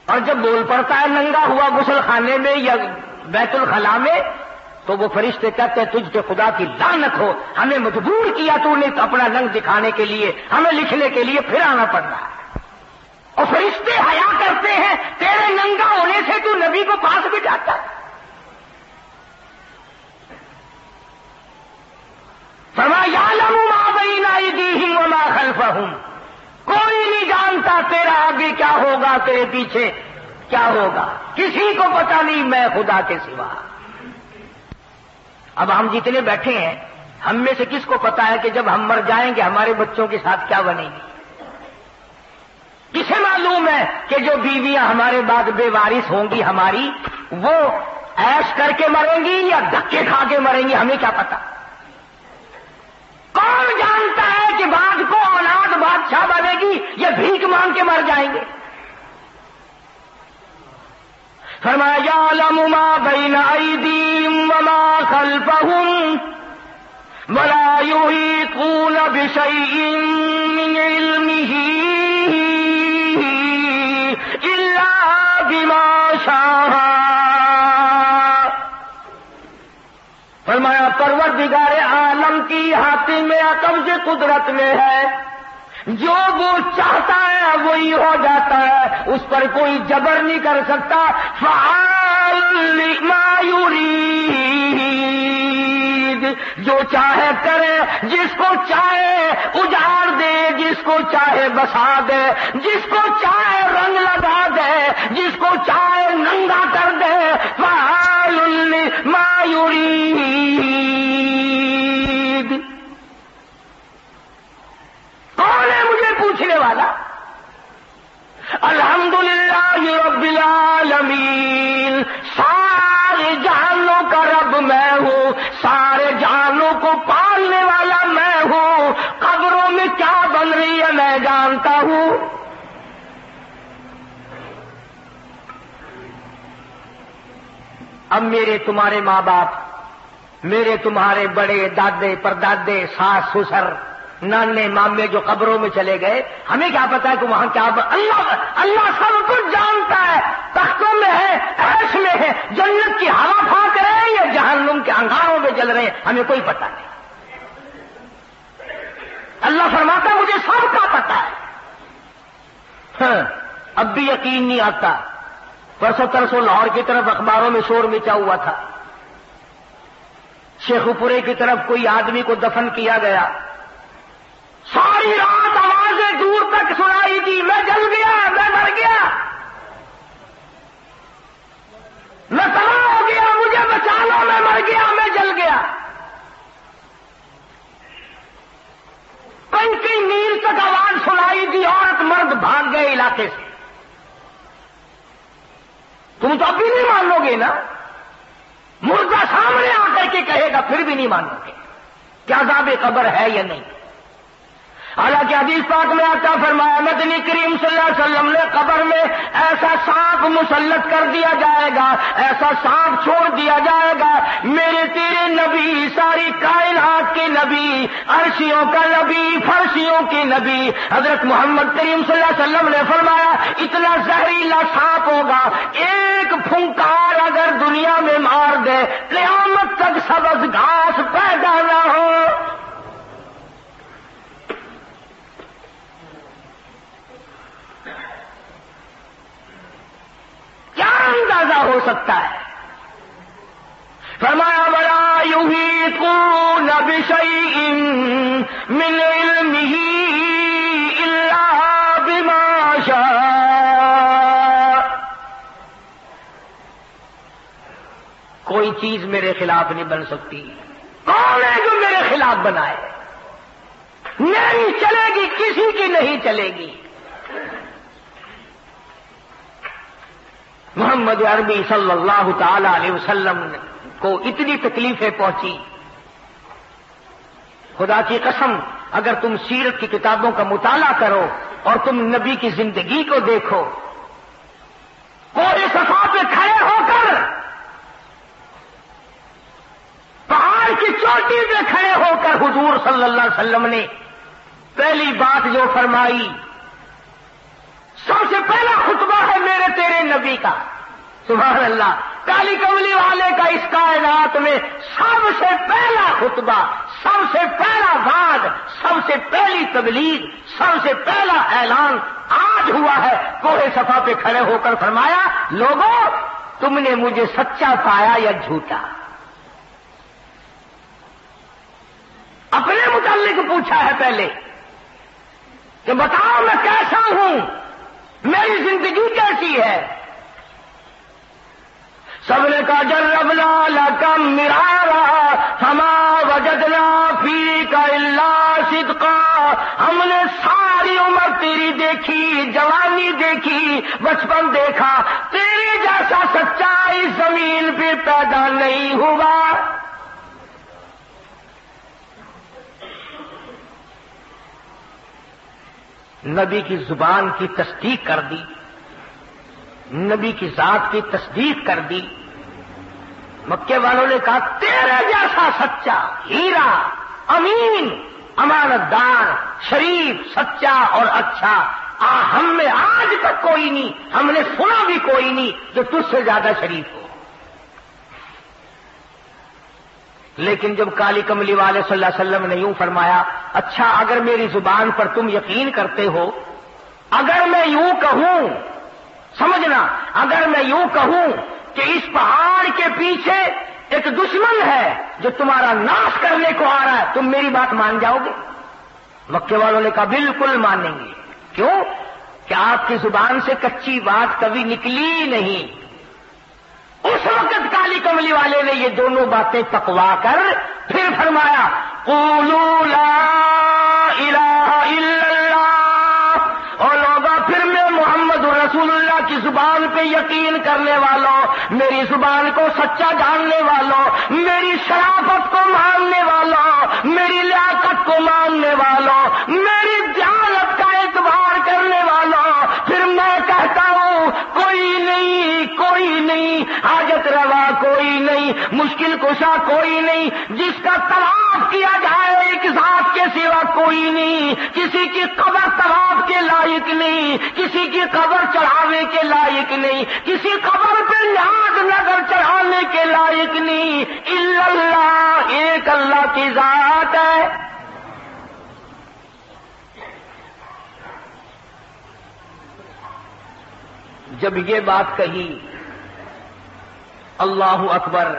اور جب بول پڑتا ہے ننگا ہوا غسل خانے میں یا بیت الخلاء میں تو وہ فرشتے کہتے ہیں تجھ پہ خدا کی لعنت ہو، ہمیں مجبور کیا تو نے اپنا رنگ دکھانے کے لیے، ہمیں لکھنے کے لیے پھر آنا پڑ رہا ہے. اور فرشتے حیا کرتے ہیں تیرے ننگا ہونے سے تو نبی کو پاس بھی جاتا ہے. فرمایا یعلم ما بین ایدیہم وما خلفہم، کوئی نہیں جانتا تیرا آگے کیا ہوگا، تیرے پیچھے کیا ہوگا، کسی کو پتہ نہیں میں خدا کے سوا. اب ہم جتنے بیٹھے ہیں ہم میں سے کس کو پتا ہے کہ جب ہم مر جائیں گے ہمارے بچوں کے ساتھ کیا بنے گی؟ کسے معلوم ہے کہ جو بیویاں ہمارے بعد بے وارث ہوں گی ہماری، وہ عیش کر کے مریں گی یا دھکے کھا کے مریں گی؟ ہمیں کیا پتا. کون جانتا ہے کہ بعد کو اولاد بادشاہ بنے گی یا بھیک مانگ کے مر جائیں گے؟ فرمایا یعلم ما بین ایدیہم وما خلفہم ولا یحیطون بشیء من علمہ الا بما شاء. فرمایا پروردگار عالم کی ہاتھ میں قبض قدرت میں ہے، جو وہ چاہتا ہے وہی ہو جاتا ہے، اس پر کوئی جبر نہیں کر سکتا. فعال لما یرید، جو چاہے کرے، جس کو چاہے اجاڑ دے، جس کو چاہے بسا دے، جس کو چاہے رنگ لگا دے، جس کو چاہے ننگا کر دے. فعال لما یرید. کون ہے مجھے پوچھنے والا؟ الحمدللہ رب العالمین، سارے جہانوں کا رب میں ہوں، سارے جہانوں کو پالنے والا میں ہوں. قبروں میں کیا بن رہی ہے میں جانتا ہوں. اب میرے تمہارے ماں باپ، میرے تمہارے بڑے دادے پردادے ساس سسر نانے مامے جو قبروں میں چلے گئے، ہمیں کیا پتا ہے کہ وہاں کیا اللہ سب کچھ جانتا ہے. تختوں میں ہے، عرش میں ہے، جنت کی ہوا پھونک رہے ہیں یا جہنم کے انگاروں میں جل رہے ہیں، ہمیں کوئی پتا نہیں. اللہ فرماتا مجھے سب کا پتا ہے. ہاں اب بھی یقین نہیں آتا. پرسوں ترسوں لاہور کی طرف اخباروں میں شور مچا ہوا تھا، شیخ پورے کی طرف کوئی آدمی کو دفن کیا گیا. ساری رات آوازیں دور تک سنائی دی، میں جل گیا، میں مر گیا، میں تباہ ہو گیا، مجھے بچا لو، میں مر گیا، میں جل گیا. کئی میل تک آواز سنائی دی، عورت مرد بھاگ گئے علاقے سے. تم تو اب بھی نہیں مان لو گے نا، مردہ سامنے آ کر کے کہے گا پھر بھی نہیں مانو گے کیا عذاب قبر ہے یا نہیں. حالانکہ حدیث پاک میں آتا فرمایا مدنی کریم صلی اللہ علیہ وسلم نے قبر میں ایسا سانپ مسلط کر دیا جائے گا، ایسا سانپ چھوڑ دیا جائے گا. میرے تیرے نبی، ساری کائنات کے نبی، عرشیوں کا نبی، فرشیوں کے نبی حضرت محمد کریم صلی اللہ علیہ وسلم نے فرمایا اتنا زہریلا سانپ ہوگا، ایک پھنکار اگر دنیا میں مار دے قیامت تک سبز گھاس پیدا نہ ہو. کیا اندازہ ہو سکتا ہے؟ فرمایا وَلَا يُحِيطُونَ بِشَيْءٍ مِّنْ عِلْمِهِ إِلَّا بِمَا شَاءَ. کوئی چیز میرے خلاف نہیں بن سکتی. کون ہے جو میرے خلاف بنائے؟ نہیں چلے گی، کسی کی نہیں چلے گی. محمد عربی صلی اللہ تعالی علیہ وسلم کو اتنی تکلیفیں پہنچی. خدا کی قسم اگر تم سیرت کی کتابوں کا مطالعہ کرو اور تم نبی کی زندگی کو دیکھو، کوہ صفا پہ کھڑے ہو کر، پہاڑ کی چوٹی پہ کھڑے ہو کر حضور صلی اللہ علیہ وسلم نے پہلی بات جو فرمائی، سب سے پہلا خطبہ ہے میرے تیرے نبی کا. سبحان اللہ. کالی کملی والے کا اس کائنات میں سب سے پہلا خطبہ، سب سے پہلا وعد، سب سے پہلی تبلیغ، سب سے پہلا اعلان آج ہوا ہے. کوہ صفا پہ کھڑے ہو کر فرمایا، لوگوں تم نے مجھے سچا پایا یا جھوٹا؟ اپنے متعلق پوچھا ہے پہلے کہ بتاؤ میں کیسا ہوں، میری زندگی کیسی ہے؟ سب نے کہا جربنا لکم مرارا فما وجدنا فیک الا صدقا. ہم نے ساری عمر تیری دیکھی، جوانی دیکھی، بچپن دیکھا، تیرے جیسا سچا اس زمین پہ پیدا نہیں ہوا. نبی کی زبان کی تصدیق کر دی، نبی کی ذات کی تصدیق کر دی. مکے والوں نے کہا تیرے جیسا سچا، ہیرا، امین، امانت دار، شریف، سچا اور اچھا ہم میں آج تک کوئی نہیں، ہم نے سنا بھی کوئی نہیں جو تجھ سے زیادہ شریف ہو. لیکن جب کالی کملی والے صلی اللہ علیہ وسلم نے یوں فرمایا، اچھا اگر میری زبان پر تم یقین کرتے ہو، اگر میں یوں کہوں، سمجھنا، اگر میں یوں کہوں کہ اس پہاڑ کے پیچھے ایک دشمن ہے جو تمہارا ناش کرنے کو آ رہا ہے، تم میری بات مان جاؤ گے؟ مکے والوں نے کہا بالکل مانیں گے. کیوں؟ کہ آپ کی زبان سے کچی بات کبھی نکلی نہیں. اس وقت کالی کملی والے نے یہ دونوں باتیں پکوا کر پھر فرمایا، قولوا لا الہ الا اللہ. اور لوگوں پھر میں محمد رسول اللہ کی زبان پہ یقین کرنے والوں، میری زبان کو سچا جاننے والوں، میری شرافت کو ماننے والوں، میری لیاقت کو ماننے والوں، میری دیانت کا اعتبار کرنے والوں، پھر میں کہتا ہوں کوئی نہیں، کوئی نہیں، حاجت روا کوئی نہیں، مشکل کشا کوئی نہیں، جس کا طواف کیا جائے ایک ذات کے سوا کوئی نہیں. کسی کی قبر طواف کے لائق نہیں، کسی کی قبر چڑھانے کے لائق نہیں، کسی قبر پہ نیاز نظر چڑھانے کے لائق نہیں. الا اللہ، ایک اللہ کی ذات ہے. جب یہ بات کہی، اللہ اکبر،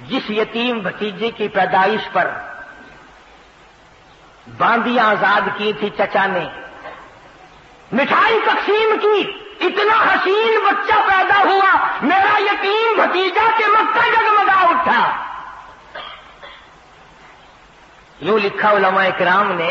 جس یتیم بھتیجے کی پیدائش پر باندیاں آزاد کی تھی چچا نے، مٹھائی تقسیم کی، اتنا حسین بچہ پیدا ہوا، میرا یتیم بھتیجا کے مکہ جگمگا اٹھا. یوں لکھا علماء کرام نے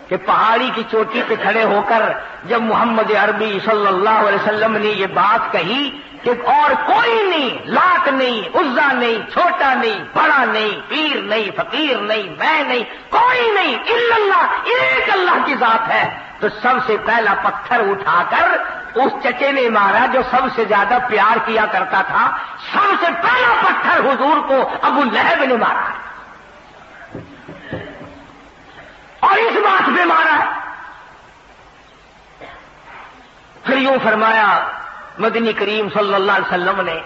کہ پہاڑی کی چوٹی پہ کھڑے ہو کر جب محمد عربی صلی اللہ علیہ وسلم نے یہ بات کہی کہ اور کوئی نہیں، لات نہیں، عزا نہیں، چھوٹا نہیں، بڑا نہیں، پیر نہیں، فقیر نہیں، میں نہیں، کوئی نہیں، الا اللہ، ایک اللہ کی ذات ہے، تو سب سے پہلا پتھر اٹھا کر اس چچے نے مارا جو سب سے زیادہ پیار کیا کرتا تھا. سب سے پہلا پتھر حضور کو ابو لہب نے مارا اور اس بات پہ مارا. پھر یوں فرمایا مدنی کریم صلی اللہ علیہ وسلم نے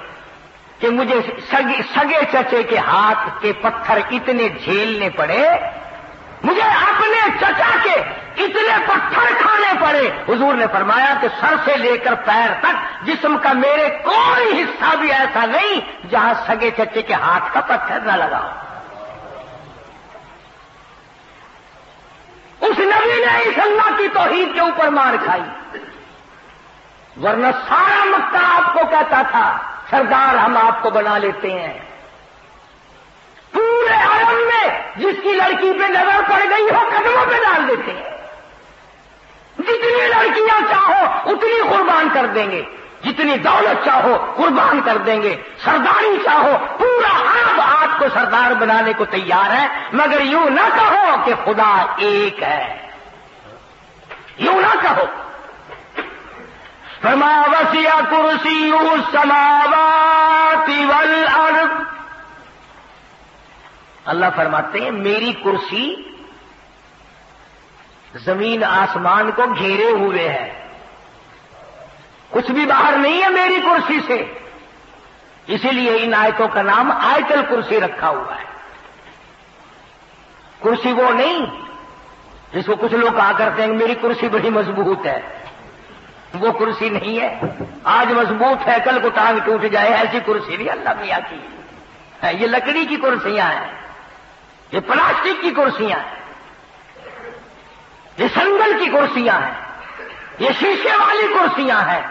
کہ مجھے سگے چچے کے ہاتھ کے پتھر اتنے جھیلنے پڑے، مجھے اپنے چچا کے اتنے پتھر کھانے پڑے. حضور نے فرمایا کہ سر سے لے کر پیر تک جسم کا میرے کوئی حصہ بھی ایسا نہیں جہاں سگے چچے کے ہاتھ کا پتھر نہ لگا. اس نبی نے اس اللہ کی توحید کے اوپر مار کھائی. ورنہ سارا مکہ آپ کو کہتا تھا سردار ہم آپ کو بنا لیتے ہیں. پورے عالم میں جس کی لڑکی پہ نظر پڑ گئی ہو قدموں پہ ڈال دیتے ہیں. جتنی لڑکیاں چاہو اتنی قربان کر دیں گے، جتنی دولت چاہو قربان کر دیں گے، سرداری چاہو پورا عرب آپ کو سردار بنانے کو تیار ہے، مگر یوں نہ کہو کہ خدا ایک ہے، یوں نہ کہو. فرمایا وسع کرسیہ السماوات والارض. اللہ فرماتے ہیں میری کرسی زمین آسمان کو گھیرے ہوئے ہے، کچھ بھی باہر نہیں ہے میری کرسی سے. اسی لیے ان آیتوں کا نام آیت الکرسی رکھا ہوا ہے. کرسی وہ نہیں جس کو کچھ لوگ کہا کرتے ہیں میری کرسی بڑی مضبوط ہے، وہ کرسی نہیں ہے. آج مضبوط ہے کل کو ٹانگ ٹوٹ جائے ایسی کرسی نہیں اللہ میاں کی. یہ لکڑی کی کرسیاں ہیں، یہ پلاسٹک کی کرسیاں ہیں، یہ سنگل کی کرسیاں ہیں، یہ شیشے والی کرسیاں ہیں.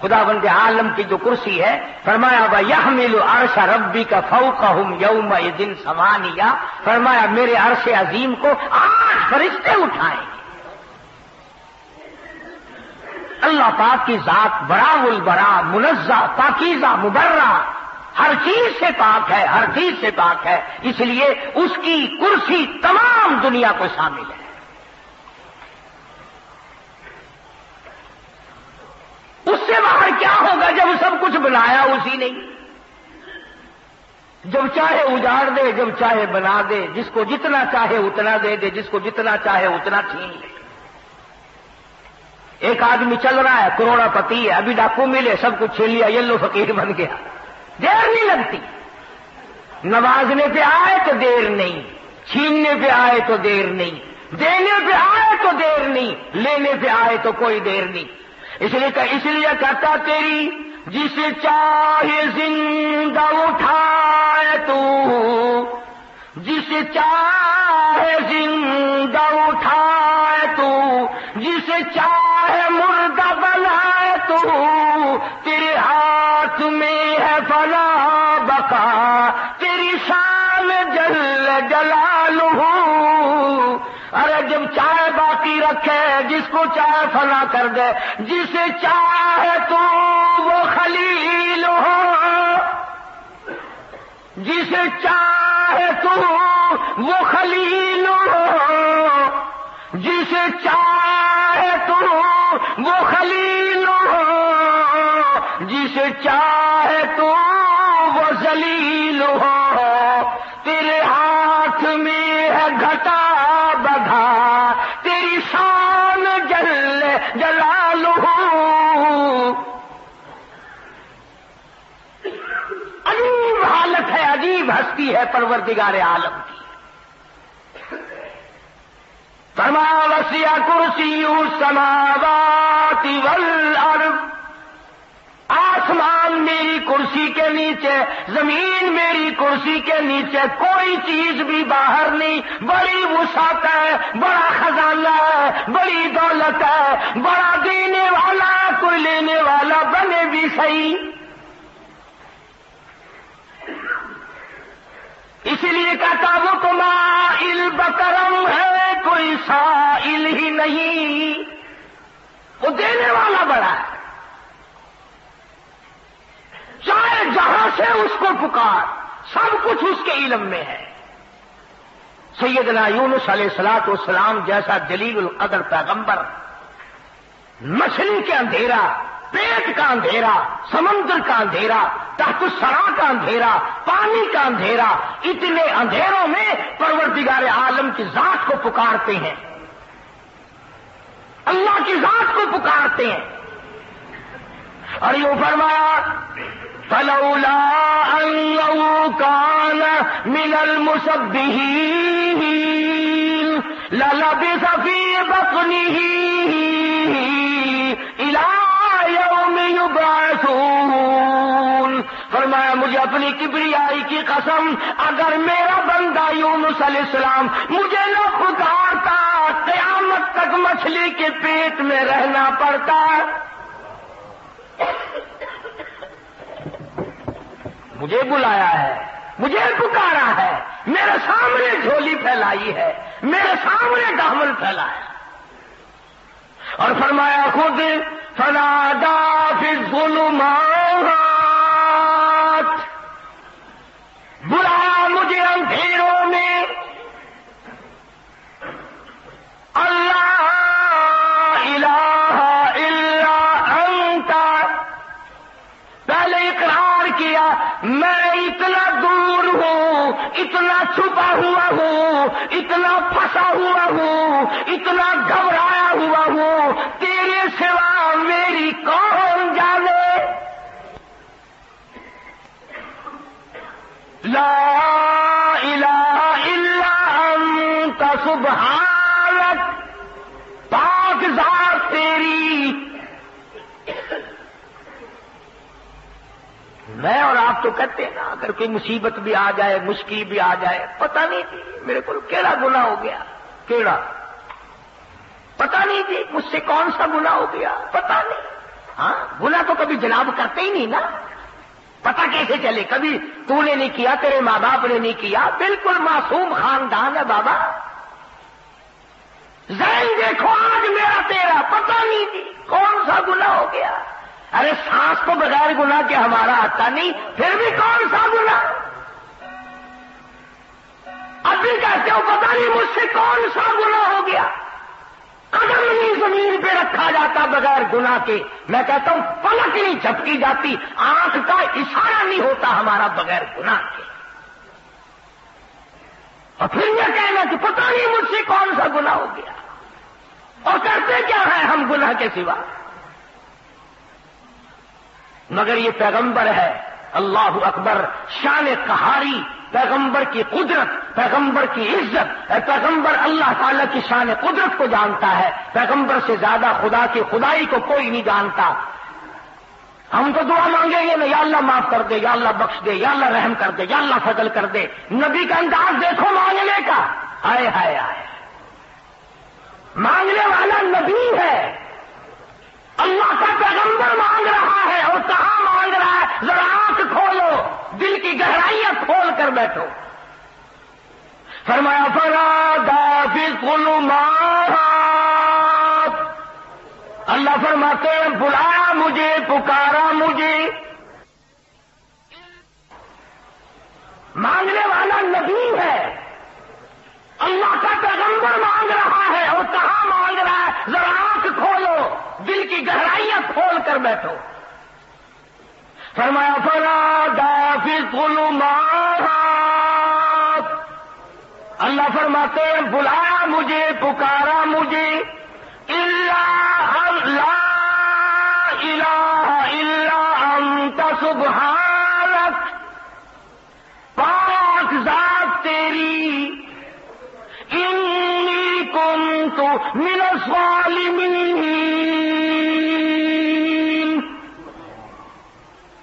خداوند عالم کی جو کرسی ہے فرمایا وَيَحْمِلُ عَرْشَ رَبِّكَ فَوْقَهُمْ يَوْمَئِذٍ ثَمَانِيَةٌ. فرمایا میرے عرش عظیم کو 8 فرشتے اٹھائیں. اللہ پاک کی ذات بڑا البرا منزہ پاکیزہ مبرہ، ہر چیز سے پاک ہے، ہر چیز سے پاک ہے. اس لیے اس کی کرسی تمام دنیا کو شامل ہے. اس سے باہر کیا ہوگا جب سب کچھ بنایا اسی نے، جب چاہے اجاڑ دے، جب چاہے بنا دے، جس کو جتنا چاہے اتنا دے دے، جس کو جتنا چاہے اتنا چھین لے. ایک آدمی چل رہا ہے کروڑا پتی ہے، ابھی ڈاکو ملے سب کچھ چھین لیا، یلو فقیر بن گیا. دیر نہیں لگتی، نوازنے پہ آئے تو دیر نہیں، چھیننے پہ آئے تو دیر نہیں، دینے پہ آئے تو دیر نہیں، لینے پہ آئے تو کوئی دیر نہیں. اس لیے کہتا تیری جسے چاہے زندہ اٹھائے تو، جسے چاہے زندہ اٹھائے تو، جسے چاہے مردہ بنائے تو، تیرے ہاتھ میں ہے فنا بقا، تیری شان جل جلالہ. ارے جب چاہے باقی رکھے، جس کو چاہے فنا کر دے، جسے چاہے تو وہ خلیل ہو، جسے چاہے تو وہ خلیل ہو، جسے چاہے تو وہ خلیل ہو، جسے چاہے تو وہ ذلیل ہو. تیرے ہاتھ میں ہے گھٹا بڑھا، تیری شان جل جلالہ. عجیب حالت ہے، عجیب ہستی ہے پروردگار عالم کی. فرمایا وسع کرسیہ السماوات والارض. آسمان میری کرسی کے نیچے، زمین میری کرسی کے نیچے، کوئی چیز بھی باہر نہیں. بڑی وسعت ہے، بڑا خزانہ ہے، بڑی دولت ہے، بڑا دینے والا، کوئی لینے والا بنے بھی صحیح. اسی لیے کہتا وہ تو مائل بکرم ہے، کوئی سائل ہی نہیں. وہ دینے والا بڑا ہے، چاہے جہاں سے اس کو پکار، سب کچھ اس کے علم میں ہے. سیدنا یونس علیہ الصلوۃ والسلام جیسا جلیل القدر پیغمبر، مچھلی کے اندھیرا، پیٹ کا اندھیرا، سمندر کا اندھیرا، تحت الثرى کا اندھیرا، پانی کا اندھیرا، اتنے اندھیروں میں پروردگار عالم کی ذات کو پکارتے ہیں، اللہ کی ذات کو پکارتے ہیں. اور یوں فرمایا فلولا انه كان من المسبحين للبث في بطنه الى يوم يبعثون. فرمایا مجھے اپنی کبریائی کی قسم، اگر میرا بندہ یونس علیہ السلام مجھے نہ پکارتا، قیامت تک مچھلی کے پیٹ میں رہنا پڑتا. مجھے بلایا ہے، مجھے پکارا ہے، میرے سامنے جھولی پھیلائی ہے، میرے سامنے دامن پھیلایا اور فرمایا خود فنادا فی الظلمات، بلایا مجھے اندھیروں میں، اللہ الہ الا انت، پہلے اقرار کیا میں اتنا دور ہوں، اتنا چھپا ہوا ہوں، اتنا پھنسا ہوا ہوں، اتنا گھبرایا ہوا ہوں، تیرے سوا میری کون جانے، لا الہ الا انت سبحانک، پاک ذات تیری۔ میں اور آپ تو کہتے ہیں نا اگر کوئی مصیبت بھی آ جائے، مشکل بھی آ جائے، پتہ نہیں تھی میرے کو کیڑا گناہ ہو گیا، کیڑا پتہ نہیں تھی مجھ سے کون سا گناہ ہو گیا، پتہ نہیں۔ ہاں گناہ تو کبھی جناب کرتے ہی نہیں نا، پتہ کیسے چلے؟ کبھی تو نے نہیں کیا، تیرے ماں باپ نے نہیں کیا، بالکل معصوم خاندان ہے بابا۔ ذہن دیکھو آج میرا تیرا، پتہ نہیں تھی کون سا گناہ ہو گیا۔ ارے سانس تو بغیر گناہ کے ہمارا آتا نہیں، پھر بھی کون سا گناہ؟ ابھی کہتے ہو پتہ نہیں مجھ سے کون سا گناہ ہو گیا۔ قدم نہیں زمین پہ رکھا جاتا بغیر گناہ کے، میں کہتا ہوں پلک نہیں جھپکی جاتی، آنکھ کا اشارہ نہیں ہوتا ہمارا بغیر گناہ کے۔ اور پھر یہ کہنا کہ پتہ نہیں مجھ سے کون سا گناہ ہو گیا، اور کرتے کیا ہے ہم گناہ کے سوا؟ مگر یہ پیغمبر ہے، اللہ اکبر، شان قہاری، پیغمبر کی قدرت، پیغمبر کی عزت، پیغمبر اللہ تعالیٰ کی شان قدرت کو جانتا ہے، پیغمبر سے زیادہ خدا کی خدائی کو کوئی نہیں جانتا۔ ہم تو دعا مانگیں گے نا، یا اللہ معاف کر دے، یا اللہ بخش دے، یا اللہ رحم کر دے، یا اللہ فضل کر دے۔ نبی کا انداز دیکھو مانگنے کا، ہائے ہائے ہائے، مانگنے والا نبی ہے، اللہ کا پیغمبر مانگ رہا ہے، اور کہاں مانگ رہا ہے؟ ذرا آنکھ کھولو، دل کی گہرائیاں کھول کر بیٹھو۔ فرمایا فنادا فی الظلمات، اللہ فرماتے ہیں بلایا مجھے، پکارا مجھے۔ مانگنے والا نبی ہے، اللہ کا پیغمبر مانگ رہا ہے، اور کہاں مانگ رہا ہے؟ ذرا آنکھ کھولو، دل کی گہرائیاں کھول کر بیٹھو۔ فرمایا فنادا فی الظلمات، اللہ فرماتے ہیں بلایا مجھے، پکارا مجھے، لا الہ الا انت سبحانک، پاک ذات تیری، انی کنت من الظالمین۔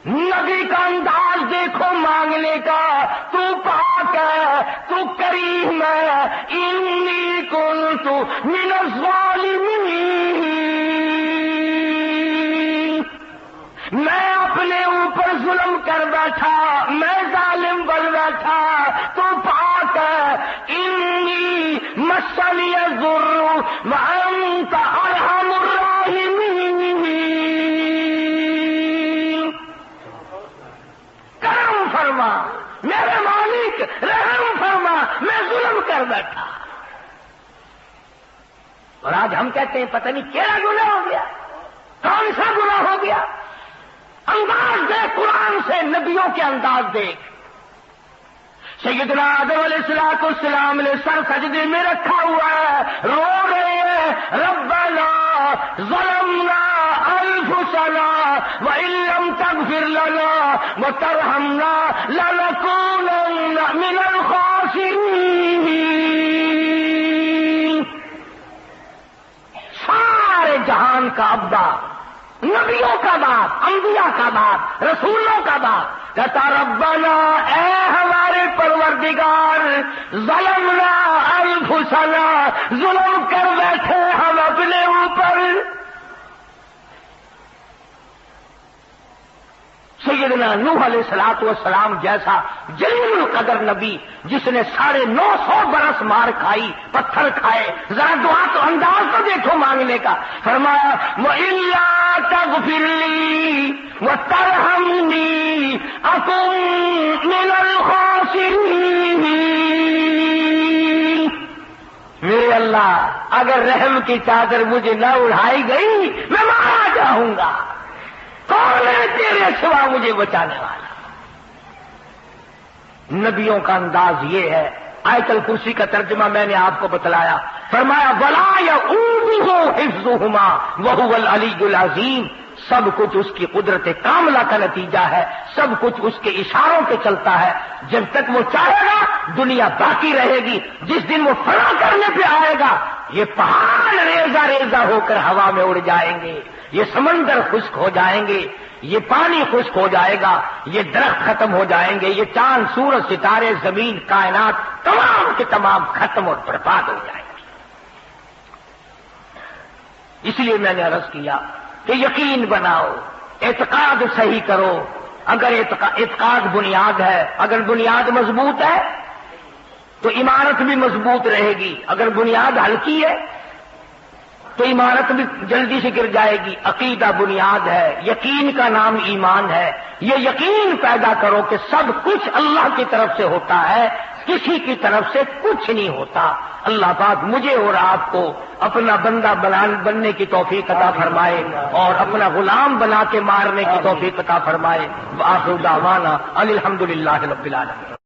نبی کا انداز دیکھو مانگنے کا، تو پاک ہے، تو کریم ہے، انی کنت من الظالمین، میں اپنے اوپر ظلم کر بیٹھا، میں ظالم بن بیٹھا، تو پاک ہے، انی مسنی الضر وانت ارحم الراحمین، کرم فرما میرے مالک، رحم فرما، میں ظلم کر بیٹھا۔ اور آج ہم کہتے ہیں پتہ نہیں کیا گناہ ہو گیا، کون سا گناہ ہو گیا؟ انداز دیکھ قرآن سے، نبیوں کے انداز دیکھ۔ سیدنا آدم علیہ السلام نے سر سجدے میں رکھا ہوا ہے، رو رہے ہیں ربنا ظلمنا انفسنا وان لم تغفر لنا وترحمنا لنكونن من الخاسرین۔ سارے جہان کا ابا، نبیوں کا باپ، انبیاء کا باپ، رسولوں کا باپ کہتا ربنا، اے ہمارے پروردگار، ظلمنا انفسنا، ظلم کر بیٹھے ہم اپنے اوپر، سیدنا نوح علیہ الصلوۃ والسلام جیسا جلیل القدر نبی جس نے 950 برس مار کھائی، پتھر کھائے، ذرا دعا تو انداز تو دیکھو مانگنے کا، فرمایا وَإِلَّا تَغْفِرْ لِي وَتَرْحَمْنِي أَكُن مِّنَ الْخَاسِرِينَ۔ میرے اللہ اگر رحم کی چادر مجھے نہ اڑائی گئی میں مارا جاؤں گا، کون ہے تیرے سوا مجھے بچانے والا؟ نبیوں کا انداز یہ ہے۔ آیت الکرسی کا ترجمہ میں نے آپ کو بتلایا، فرمایا وَلَا يَئُودُهُ حِفْظُهُمَا وَهُوَ الْعَلِيُّ الْعَظِيمُ۔ سب کچھ اس کی قدرت کاملہ کا نتیجہ ہے، سب کچھ اس کے اشاروں پہ چلتا ہے۔ جب تک وہ چاہے گا دنیا باقی رہے گی، جس دن وہ فنا کرنے پہ آئے گا یہ پہاڑ ریزہ ریزہ ہو کر ہوا میں اڑ جائیں گے، یہ سمندر خشک ہو جائیں گے، یہ پانی خشک ہو جائے گا، یہ درخت ختم ہو جائیں گے، یہ چاند سورج ستارے زمین کائنات تمام کے تمام ختم اور برباد ہو جائیں گے۔ اس لیے میں نے عرض کیا کہ یقین بناؤ، اعتقاد صحیح کرو۔ اگر اعتقاد بنیاد ہے، اگر بنیاد مضبوط ہے تو عمارت بھی مضبوط رہے گی، اگر بنیاد ہلکی ہے تو عمارت بھی جلدی سے گر جائے گی۔ عقیدہ بنیاد ہے، یقین کا نام ایمان ہے۔ یہ یقین پیدا کرو کہ سب کچھ اللہ کی طرف سے ہوتا ہے، کسی کی طرف سے کچھ نہیں ہوتا۔ اللہ پاک مجھے اور آپ کو اپنا بندہ بننے کی توفیق عطا فرمائے اور اپنا غلام بنا کے مارنے کی توفیق عطا فرمائے۔ وآخر دعوانا ان الحمد للہ رب العالمین۔